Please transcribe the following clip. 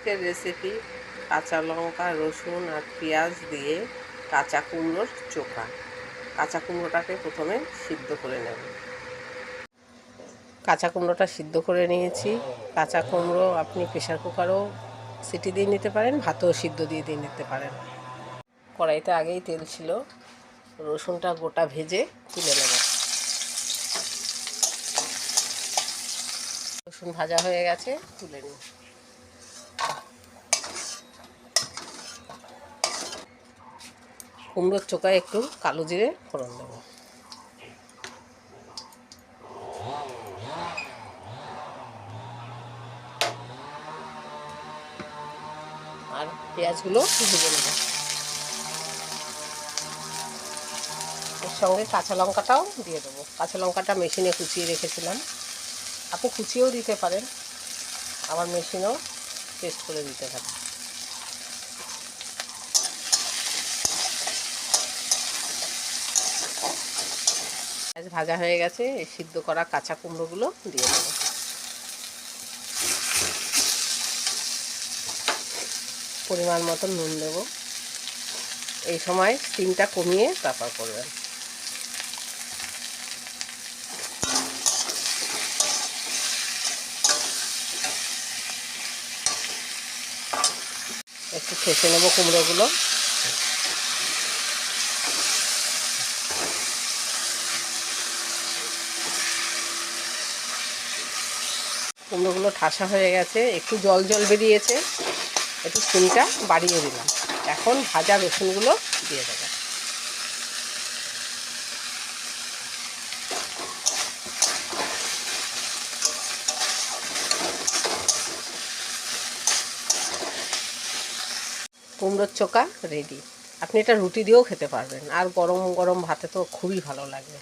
আজকের রেসিপি কাঁচা লঙ্কা, রসুন আর পেঁয়াজ দিয়ে কাঁচা কুমড়োর চোখা। কাঁচা কুমড়োটাকে প্রথমে সিদ্ধ করে নেব। কাঁচা কুমড়োটা সিদ্ধ করে নিয়েছি। কাঁচা কুমড়ো আপনি প্রেসার কুকারও সিটি দিয়ে নিতে পারেন, ভাতেও সিদ্ধ দিয়ে নিতে পারেন। কড়াইতে আগেই তেল ছিল, রসুনটা গোটা ভেজে তুলে নেব। রসুন ভাজা হয়ে গেছে, তুলে নিই। কুমড়োর চোখায় একটু কালো জিরে ফোড়ন দেবো। আর পেঁয়াজগুলো ভেজে নেব। এর সঙ্গে কাঁচা লঙ্কাটাও দিয়ে দেবো। কাঁচা লঙ্কাটা মেশিনে কুচিয়ে রেখেছিলাম, আপনি কুচিয়েও দিতে পারেন, আবার মেশিনেও পেস্ট করে দিতে পারেন। পেঁয়াজ ভাজা হয়ে গেছে, এই সিদ্ধ করা কাঁচা কুমড়োগুলো দিয়ে দেবো। পরিমাণ মতো নুন দেব। এই সময় স্টিমটা কমিয়ে তারপর করবেন। একটু ঠেসে নেব কুমড়োগুলো। কুমড়োগুলো ঠাসা হয়ে গেছে, একটু জল জল বেরিয়েছে, একটু স্টিমটা বাড়িয়ে দিলাম। এখন ভাজা রসুনগুলো দিয়ে দেবো। কুমড়োর চোখা রেডি। আপনি এটা রুটি দিয়েও খেতে পারবেন, আর গরম গরম ভাতে তো খুবই ভালো লাগবে।